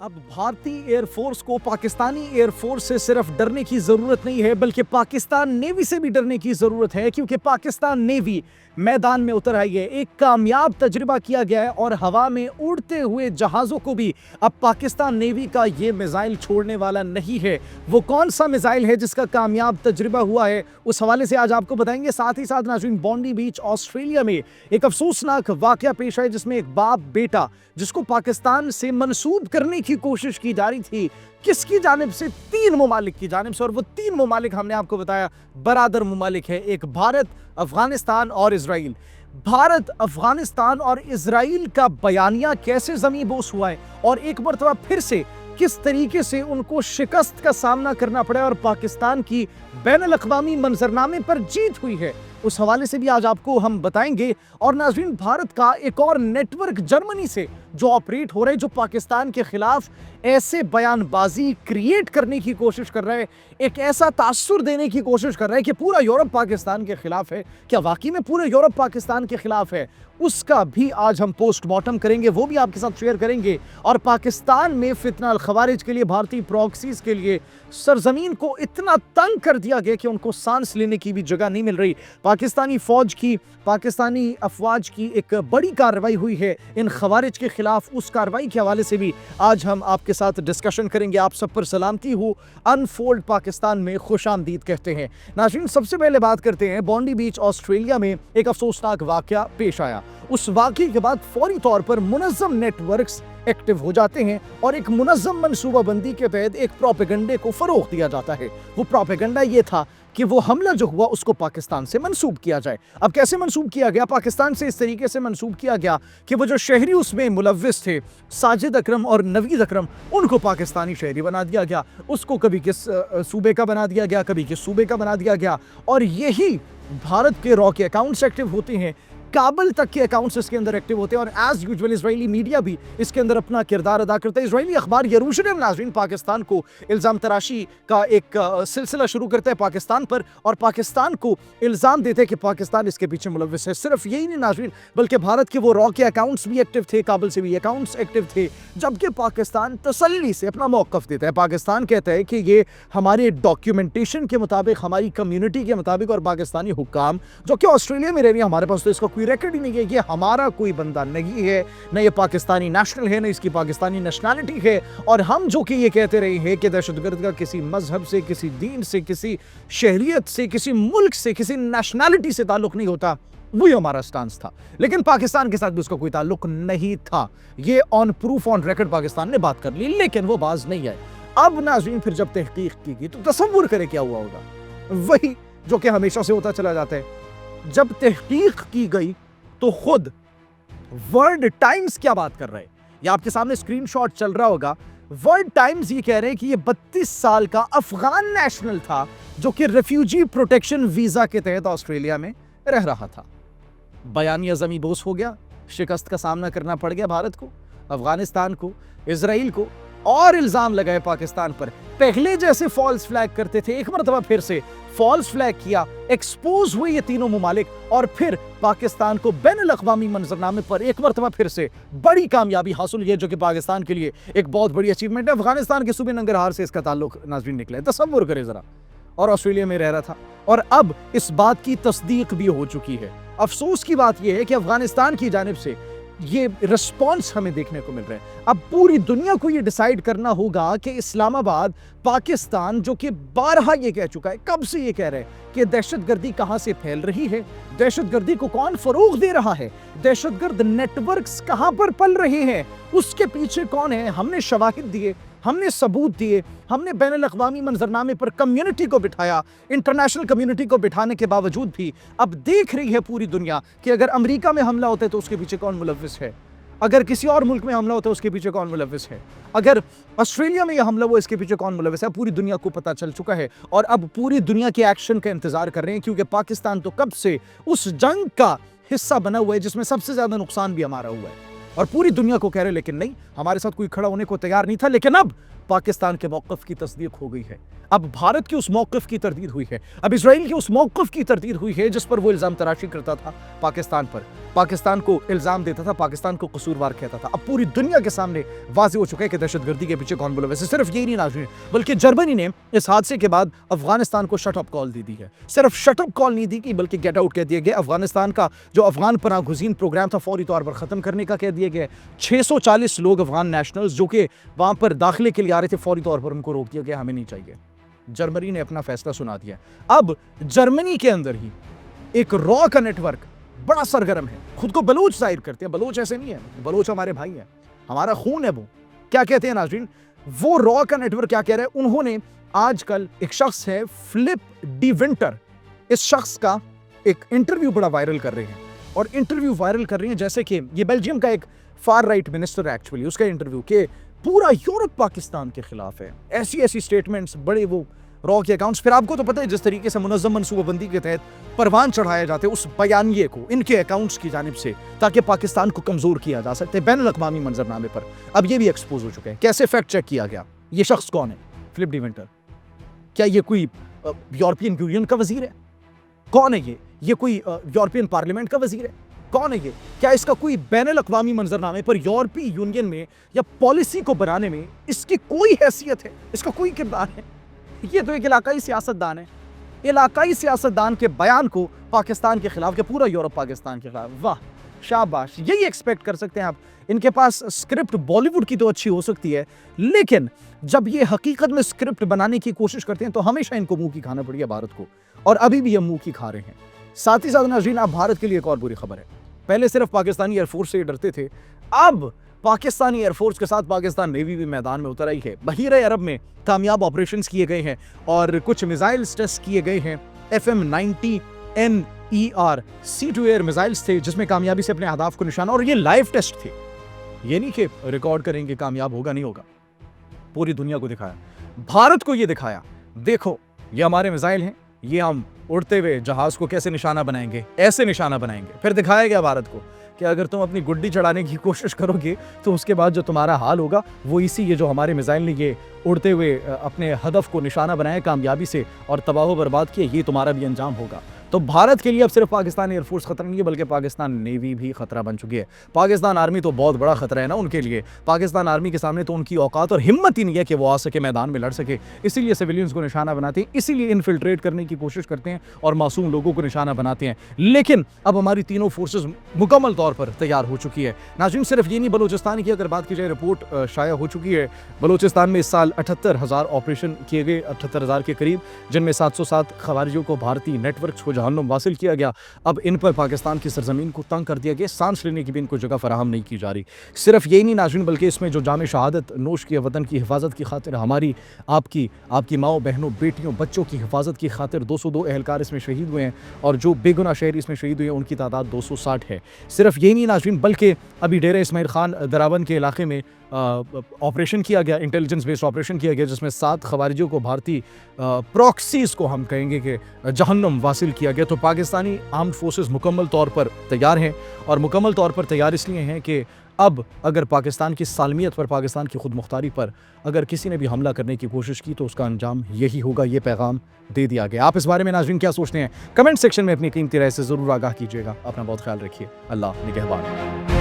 अब भारतीय एयरफोर्स को पाकिस्तानी एयरफोर्स से सिर्फ डरने की जरूरत नहीं है, बल्कि पाकिस्तान नेवी से भी डरने की जरूरत है, क्योंकि पाकिस्तान नेवी मैदान में उतर आई है। एक कामयाब तजुर्बा किया गया है और हवा में उड़ते हुए जहाज़ों को भी अब पाकिस्तान नेवी का ये मिसाइल छोड़ने वाला नहीं है। वो कौन सा मिसाइल है जिसका कामयाब तजुर्बा हुआ है, उस हवाले से आज आपको बताएंगे। साथ ही साथ नाज़रीन, बॉन्डी बीच ऑस्ट्रेलिया में एक अफसोसनाक वाकया पेश आया, जिसमें एक बाप बेटा जिसको पाकिस्तान से मंसूब करने की कोशिश की जा रही थी, किसकी जानिब से, 3 ममालिक की जानिब से, और वो 3 ममालिक हमने आपको बताया बरादर ममालिक है। एक भारत, अफगानिस्तान और इजराइल। भारत, अफगानिस्तान और इजराइल का बयानिया कैसे ज़मींबोस हुआ है और एक मरतबा फिर से किस तरीके से उनको शिकस्त का सामना करना पड़ा और पाकिस्तान की बैनुल अक़वामी मंजरनामे पर जीत हुई है, उस हवाले से भी आज आपको हम बताएंगे। और नाज़रीन, भारत का एक और नेटवर्क जर्मनी से जो ऑपरेट हो रहे हैं, जो पाकिस्तान के खिलाफ ऐसे बयानबाजी क्रिएट करने की कोशिश कर रहे हैं, एक ऐसा तासुर देने की कोशिश कर रहे हैं कि पूरा यूरोप पाकिस्तान के खिलाफ है। क्या वाकई में पूरा यूरोप पाकिस्तान के खिलाफ है? उसका भी आज हम पोस्टमार्टम करेंगे, वो भी आपके साथ शेयर करेंगे। और पाकिस्तान में फितना अल खवारिज के लिए, भारतीय प्रॉक्सीज के लिए सरजमीन को इतना तंग कर दिया गया कि उनको सांस लेने की भी जगह नहीं मिल रही। पाकिस्तानी फौज की, पाकिस्तानी अफवाज की एक बड़ी कार्रवाई हुई है इन खवारिज के खिलाफ। उस कार्रवाई के हवाले से भी आज हम आपके साथ डिस्कशन करेंगे। आप सब पर सलामती हो, अनफोल्ड पाकिस्तान में खुशामदीद कहते हैं। नाज़रीन, सबसे पहले बात करते हैं, बॉन्डी बीच ऑस्ट्रेलिया में एक अफसोसनाक वाकया पेश आया। उस वाकये के बाद फौरी तौर पर मुनज़्ज़म नेटवर्क्स एक्टिव हो जाते हैं और एक मुनज़्ज़म मनसूबाबंदी के तहत एक प्रोपेगेंडे को फरोग़ दिया जाता है। वो प्रोपेगेंडा ये था कि वो हमला जो हुआ उसको पाकिस्तान से मंसूब किया जाए। अब कैसे मंसूब किया गया? पाकिस्तान से इस तरीके से मंसूब किया गया कि वो जो शहरी उसमें मुलव्विस थे, साजिद अकरम और नवीद अकरम, उनको पाकिस्तानी शहरी बना दिया गया। उसको कभी किस सूबे का बना दिया गया, कभी किस सूबे का बना दिया गया। और यही भारत के रॉ के अकाउंट्स एक्टिव होते हैं, काबल तक के अकाउंट्स इसके अंदर एक्टिव होते हैं, और एज यूजुअल इजरायली मीडिया भी इसके अंदर अपना किरदार अदा करता है। इजरायली अखबार यरूशलेम नाज़रीन पाकिस्तान को इल्ज़ाम तराशी का एक सिलसिला शुरू करता है पाकिस्तान पर, और पाकिस्तान को इल्ज़ाम देते हैं कि पाकिस्तान इसके पीछे मुलव्विस है। सिर्फ यही नहीं नाज़रीन, बल्कि भारत के वो रॉ के अकाउंट्स भी एक्टिव थे, काबल से भी अकाउंट्स एक्टिव थे, जबकि पाकिस्तान तसल्ली से अपना मौक़िफ़ देता है। पाकिस्तान कहता है कि ये हमारे डॉक्यूमेंटेशन के मुताबिक, हमारी कम्युनिटी के मुताबिक, और पाकिस्तानी हुक्काम जो कि ऑस्ट्रेलिया में रह रही है, हमारे पास तो इसका कोई रिकॉर्ड ही नहीं है, ये हमारा कोई बंदा नहीं है, न ये पाकिस्तानी नेशनल है, न इसकी पाकिस्तानी नेशनैलिटी है। और हम जो कि ये कहते रहे हैं कि दहशतगर्द का किसी मजहब से, किसी दीन से, किसी शहरियत से, किसी मुल्क से, किसी नेशनैलिटी से ताल्लुक नहीं होता, वही हमारा स्टांस था। लेकिन पाकिस्तान के साथ भी उसका कोई ताल्लुक नहीं था। ये on proof, on record Pakistan ने बात कर ली, लेकिन वो बाज नहीं है। अब नाज़रीन, फिर जब तहकीक की गई तो तसव्वुर करें क्या हुआ होगा, वही जो कि हमेशा से होता चला जाता है। जब तहकीक की गई तो खुद वर्ल्ड टाइम्स क्या बात कर रहे हैं, ये आपके सामने स्क्रीनशॉट चल रहा होगा। वर्ल्ड टाइम्स ये कह रहे हैं कि ये 32 साल का अफगान नेशनल था जो कि रेफ्यूजी प्रोटेक्शन वीजा के तहत ऑस्ट्रेलिया में रह रहा था। बयानिया ज़मींबोस हो गया, शिकस्त का सामना करना पड़ गया भारत को, अफगानिस्तान को, इजराइल को, और इल्ज़ाम लगाए पाकिस्तान पर। पहले जैसे फॉल्स फ्लैग करते थे, एक मरतबा फिर से फॉल्स फ्लैग किया, एक्सपोज हुए ये तीनों मुमालिक, और फिर पाकिस्तान को बैनुल अक़वामी मंजरनामे पर एक मरतबा फिर से बड़ी कामयाबी हासिल हुई है, जो कि पाकिस्तान के लिए एक बहुत बड़ी अचीवमेंट है। अफगानिस्तान के सूबे नंगरहार से इसका ताल्लुक नाज़रीन निकला है, तसव्वुर करें ज़रा, और ऑस्ट्रेलिया में रह रहा था, और अब इस बात की तस्दीक भी हो चुकी है। अफसोस की बात यह है कि अफगानिस्तान की जानिब से ये रिस्पॉन्स हमें देखने को मिल रहा है। अब पूरी दुनिया को ये डिसाइड करना होगा कि इस्लामाबाद, पाकिस्तान जो कि बारहा ये कह चुका है, कब से ये कह रहे हैं कि दहशतगर्दी कहाँ से फैल रही है, दहशतगर्दी को कौन फरोग दे रहा है, दहशतगर्द नेटवर्क्स कहाँ पर पल रहे हैं, उसके पीछे कौन है। हमने शवाहिद दिए, हमने सबूत दिए, हमने बैनुल अक़वामी मंजरनामे पर कम्युनिटी को बिठाया, इंटरनेशनल कम्युनिटी को बिठाने के बावजूद भी अब देख रही है पूरी दुनिया कि अगर अमेरिका में हमला होता है तो उसके पीछे कौन मुलव्विस है, अगर किसी और मुल्क में हमला होता है उसके पीछे कौन मुलव्विस है, अगर ऑस्ट्रेलिया में यह हमला हुआ इसके पीछे कौन मुलव्विस है। पूरी दुनिया को पता चल चुका है, और अब पूरी दुनिया के एक्शन का इंतजार कर रहे हैं, क्योंकि पाकिस्तान तो कब से उस जंग का हिस्सा बना हुआ है जिसमें सबसे ज्यादा नुकसान भी हमारा हुआ है, और पूरी दुनिया को कह रहे लेकिन नहीं, हमारे साथ कोई खड़ा होने को तैयार नहीं था। लेकिन अब पाकिस्तान के मौक़िफ़ की तस्दीक हो गई है, अब भारत के उस मौक़िफ़ की तरदीद हुई है, अब इजराइल के उस मौक़िफ़ की तरदीद हुई है जिस पर वो इल्ज़ाम तराशी करता था पाकिस्तान पर। पाकिस्तान को इल्जाम देता था, पाकिस्तान को कसूरवार कहता था। अब पूरी दुनिया के सामने वाज़ेह हो चुका है कि दहशतगर्दी के पीछे कौन मुलव्वस है। सिर्फ यही नहीं नाज़रीन, बल्कि जर्मनी ने इस हादसे के बाद अफगानिस्तान को शट अप कॉल दे दी है। सिर्फ शट अप कॉल नहीं दी कि बल्कि गेट आउट कह दिया गया। अफगानिस्तान का जो अफगान पनाह गुज़ीन प्रोग्राम था फौरी तौर पर ख़त्म करने का कह दिया गया। 640 लोग अफगान नेशनल्स जो कि वहाँ पर दाखिले के लिए आ रहे थे, फौरी तौर पर उनको रोक दिया गया, हमें नहीं चाहिए। जर्मनी ने अपना फैसला सुना दिया। अब जर्मनी के अंदर ही एक रॉ का नेटवर्क बड़ा सरगर्म है, खुद को बलूच जाहिर करते हैं। बलूच ऐसे नहीं है, बलूच हमारे भाई हैं, हमारा खून है। वो क्या कहते हैं नाज़रीन, वो रॉ का नेटवर्क क्या कह रहा है, उन्होंने आजकल एक शख्स है फिलिप डी विंटर, इस शख्स का एक इंटरव्यू बड़ा वायरल कर रहे हैं। और इंटरव्यू वायरल कर रही हैं जैसे कि ये बेल्जियम का एक फार राइट मिनिस्टर एक्चुअली, उसका इंटरव्यू के पूरा यूरोप पाकिस्तान के खिलाफ है, ऐसी ऐसी स्टेटमेंट्स, बड़े वो रॉ के अकाउंट्स। फिर आपको तो पता है जिस तरीके से मुनज़्ज़म मनसूबाबंदी के तहत परवान चढ़ाए जाते उस बयानिए को इनके अकाउंट्स की जानिब से, ताकि पाकिस्तान को कमज़ोर किया जा सकते बैनुल अक़वामी मंजरनामे पर। अब ये भी एक्सपोज हो चुके हैं। कैसे फैक्ट चेक किया गया, ये शख्स कौन है फिलिप डी विंटर? क्या ये कोई यूरोपियन यूनियन का वजीर है? कौन है ये कोई यूरोपियन पार्लियामेंट का वजीर है? कौन है ये? क्या इसका कोई बैनुल अक़वामी मंजरनामे पर यूरोपीय यूनियन में या पॉलिसी को बनाने में इसकी कोई हैसियत है, इसका कोई किरदार है? ये तो एक इलाकाई सियासतदान है। इलाकाई सियासतदान के बयान को पाकिस्तान के खिलाफ, के पूरा यूरोप पाकिस्तान के खिलाफ, वाह शाबाश, यही एक्सपेक्ट कर सकते हैं आप। इनके पास स्क्रिप्ट बॉलीवुड की तो अच्छी हो सकती है, लेकिन जब ये हकीकत में स्क्रिप्ट बनाने की कोशिश करते हैं तो हमेशा इनको मुंह की खाना पड़ी है भारत को, और अभी भी ये मुंह की खा रहे हैं। साथ ही साथ नाज़रीन, आप भारत के लिए एक और बुरी खबर है। पहले सिर्फ पाकिस्तानी एयरफोर्स से डरते थे, अब पाकिस्तानी एयरफोर्स के साथ पाकिस्तान नेवी भी मैदान में उतर आई है। बहीरे अरब में कामयाब ऑपरेशंस किए गए हैं और कुछ मिसाइल्स टेस्ट किए गए हैं। FM-90 NER C2 air missiles थे जिसमें कामयाबी से अपने अहदाफ को निशाना, और ये लाइव टेस्ट थे, ये नहीं कि रिकॉर्ड करेंगे कामयाब होगा नहीं होगा। पूरी दुनिया को दिखाया, भारत को ये दिखाया, देखो ये हमारे मिसाइल हैं, ये हम उड़ते हुए जहाज को कैसे निशाना बनाएंगे, ऐसे निशाना बनाएंगे। फिर दिखाया गया भारत को कि अगर तुम अपनी गुड्डी चढ़ाने की कोशिश करोगे तो उसके बाद जो तुम्हारा हाल होगा वो इसी, ये जो हमारे मिसाइल ने ये उड़ते हुए अपने हदफ को निशाना बनाया कामयाबी से और तबाह बर्बाद किए, ये तुम्हारा भी अंजाम होगा। तो भारत के लिए अब सिर्फ पाकिस्तान एयरफोर्स खतरा नहीं है, बल्कि पाकिस्तान नेवी भी खतरा बन चुकी है। पाकिस्तान आर्मी तो बहुत बड़ा खतरा है ना उनके लिए। पाकिस्तान आर्मी के सामने तो उनकी औकात और हिम्मत ही नहीं है कि वो आ सके, मैदान में लड़ सके। इसीलिए सिविलियंस को निशाना बनाते हैं, इसीलिए इन्फिल्ट्रेट करने की कोशिश करते हैं और मासूम लोगों को निशाना बनाते हैं। लेकिन अब हमारी तीनों फोर्सेस मुकम्मल तौर पर तैयार हो चुकी है। नाज़रीन, सिर्फ ये नहीं, बलूचिस्तान की अगर बात की जाए, रिपोर्ट शाया हो चुकी है, बलूचिस्तान में इस साल 78,000 ऑपरेशन किए गए, 78,000 के करीब, जिनमें 707 खवारिजों को भारतीय नेटवर्क को जहन्नुम वासिल किया गया। अब इन पर पाकिस्तान की सरजमीन को तंग कर दिया गया, सांस लेने की भी इनको जगह फराहम नहीं की जा रही। सिर्फ यही नहीं नाज़रीन, बल्कि इसमें जो जाम शहादत नोश किया वतन की हिफाजत की खातिर, हमारी आपकी माओ बहनों बेटियों बच्चों की हिफाजत की खातिर 202 एहलकार इसमें शहीद हुए हैं, और जो बेगुनाह शहरी इसमें शहीद हुए हैं उनकी तादाद 260 है। सिर्फ यही नहीं नाज़रीन, बल्कि अभी डेरा इस्माइल खान दराबंद के इलाके में ऑपरेशन किया गया, इंटेलिजेंस बेस्ड ऑपरेशन किया गया, जिसमें 7 खवारिजियों को भारतीय प्रॉक्सीज को हम कहेंगे कि जहन्नुम वासिल किया गया। तो पाकिस्तानी आर्म्ड फोर्सेस मुकम्मल तौर पर तैयार हैं, और मुकम्मल तौर पर तैयार इसलिए हैं कि अब अगर पाकिस्तान की सालमियत पर, पाकिस्तान की खुद मुख्तारी पर अगर किसी ने भी हमला करने की कोशिश की तो उसका अंजाम यही होगा। ये पैगाम दे दिया गया। आप इस बारे में नाज़रीन क्या सोचते हैं? कमेंट सेक्शन में अपनी कीमती राय से ज़रूर आगाह कीजिएगा। अपना बहुत ख्याल रखिए। अल्लाह निगहबान।